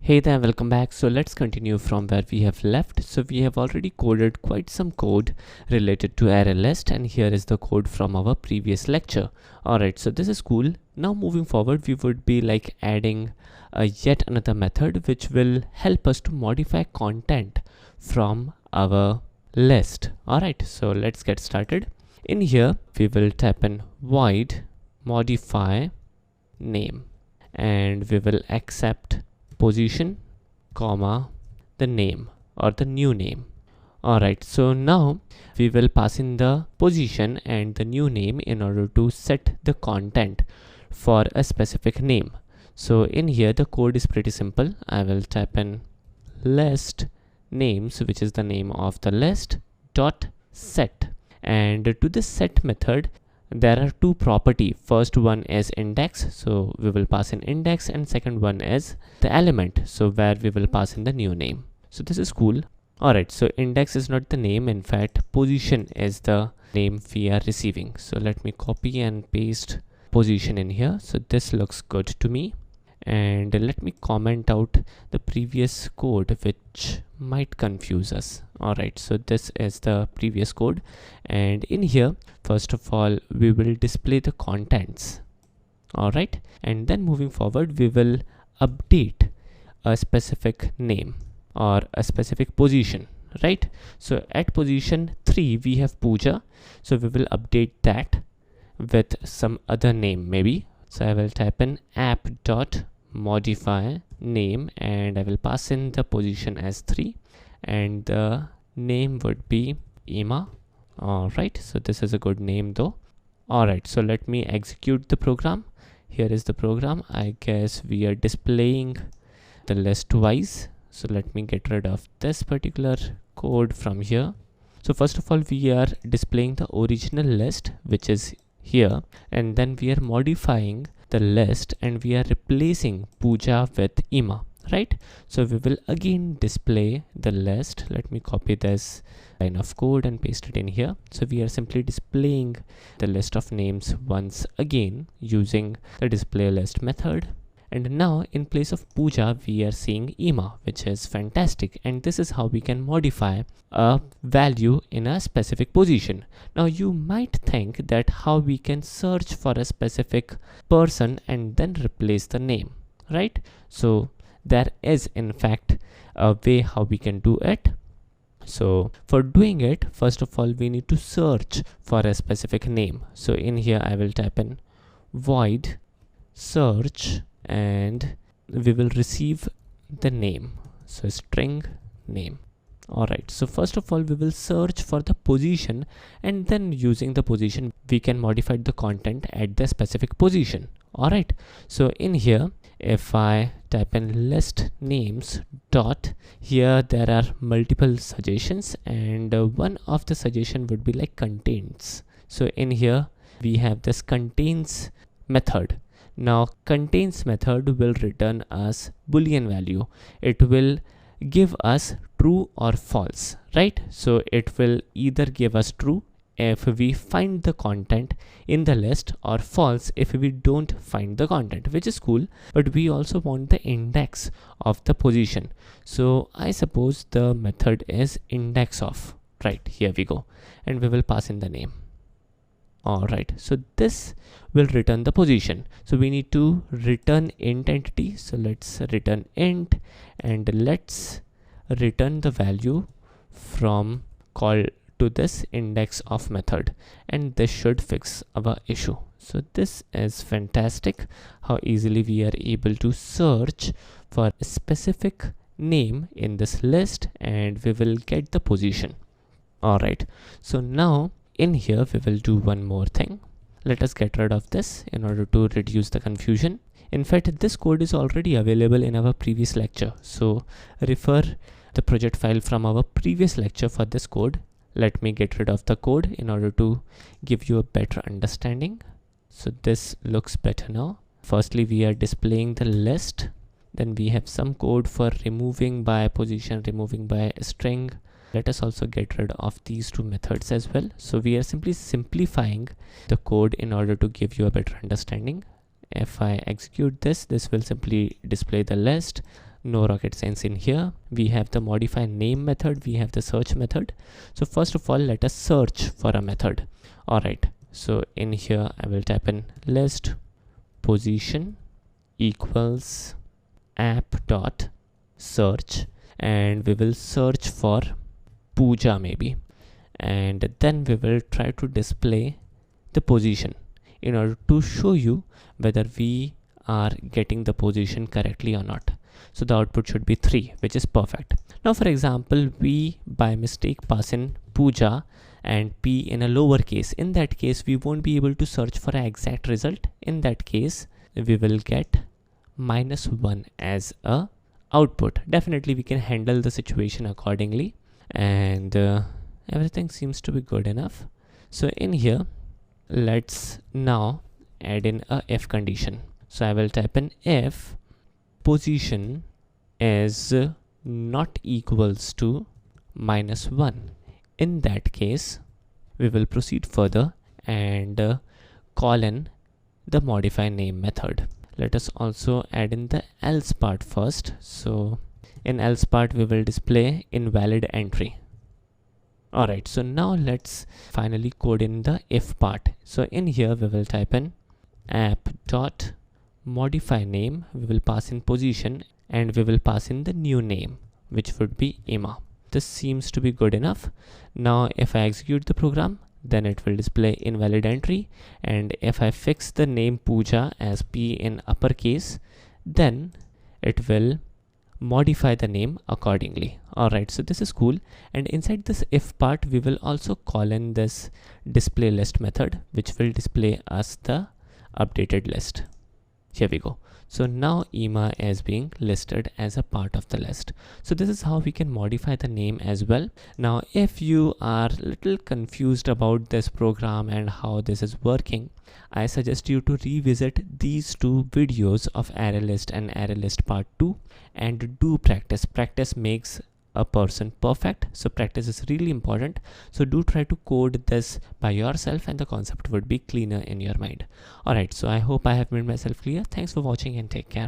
Hey there, welcome back. So let's continue from where we have left. So we have already coded quite some code related to ArrayList, and here is the code from our previous lecture. Alright, so this is cool. Now moving forward, we would be like adding yet another method which will help us to modify content from our list. Alright, so let's get started. In here, we will type in void modify name, and we will accept position comma the name or the new name. Alright, so now we will pass in the position and the new name in order to set the content for a specific name. So in here the code is pretty simple. I will type in list names, which is the name of the list, dot set, and to the set method there are two property. First one is index, so we will pass in index, and second one is the element, so where we will pass in the new name. So this is cool. Alright, so index is not the name, in fact position is the name we are receiving. So let me copy and paste position in here. So this looks good to me, and let me comment out the previous code which might confuse us. Alright, so this is the previous code, and in here first of all we will display the contents. Alright, and then moving forward we will update a specific name or a specific position, right? So at position 3 we have Pooja, so we will update that with some other name maybe. So I will type in app dot modify name, and I will pass in the position as 3, and the name would be Emma. Alright, so this is a good name though. Alright, so let me execute the program. Here is the program. I guess we are displaying the list twice, so let me get rid of this particular code from here. So first of all we are displaying the original list which is here, and then we are modifying the list and we are replacing Pooja with Emma, right? So we will again display the list. Let me copy this line of code and paste it in here. So we are simply displaying the list of names once again using the display list method. And now in place of Pooja we are seeing Emma, which is fantastic, and this is how we can modify a value in a specific position. Now you might think that how we can search for a specific person and then replace the name, right? So there is in fact a way how we can do it. So for doing it, first of all we need to search for a specific name. So in here I will type in void search, and we will receive the name, so string name. Alright, so first of all we will search for the position, and then using the position we can modify the content at the specific position. Alright, so in here if I type in list names dot, here there are multiple suggestions, and one of the suggestion would be like contains. So in here we have this contains method. Now contains method will return us boolean value. It will give us true or false, right? So it will either give us true if we find the content in the list, or false if we don't find the content, which is cool. But we also want the index of the position, so I suppose the method is index of, right? Here we go, and we will pass in the name. Alright, so this will return the position. So we need to return int entity. So let's return int, and let's return the value from call to this index of method, and this should fix our issue. So this is fantastic how easily we are able to search for a specific name in this list, and we will get the position. Alright, so now in here we will do one more thing. Let us get rid of this in order to reduce the confusion. In fact, this code is already available in our previous lecture, so refer the project file from our previous lecture for this code. Let me get rid of the code in order to give you a better understanding. So this looks better now. Firstly we are displaying the list, then we have some code for removing by position, removing by string. Let us also get rid of these two methods as well. So we are simply simplifying the code in order to give you a better understanding. If I execute this, this will simply display the list, No rocket science in here. We have the modify name method, we have the search method. So first of all, let us search for a method. All right, so in here I will type in list position equals app dot search, and we will search for Pooja maybe, and then we will try to display the position in order to show you whether we are getting the position correctly or not. So the output should be 3, which is perfect. Now for example, we by mistake pass in Pooja and P in a lowercase. In that case, we won't be able to search for an exact result. In that case, we will get -1 as a output. Definitely we can handle the situation accordingly, and everything seems to be good enough. So in here, let's now add in a if condition. So I will type in if position is not equals to -1. In that case, we will proceed further and call in the modify name method. Let us also add in the else part first. So in else part, we will display invalid entry. Alright, so now let's finally code in the if part. So in here, we will type in app dot modify name, we will pass in position, and we will pass in the new name, which would be Emma. This seems to be good enough. Now if I execute the program, then it will display invalid entry, and if I fix the name Pooja as P in uppercase, then it will modify the name accordingly. Alright, so this is cool. And inside this if part, we will also call in this display list method, which will display us the updated list. Here we go. So now Emma is being listed as a part of the list. So this is how we can modify the name as well. Now, if you are a little confused about this program and how this is working, I suggest you to revisit these 2 videos of ArrayList and ArrayList part 2 and do practice. Practice makes a person perfect. So practice is really important. So do try to code this by yourself and the concept would be cleaner in your mind. Alright, so I hope I have made myself clear. Thanks for watching and take care.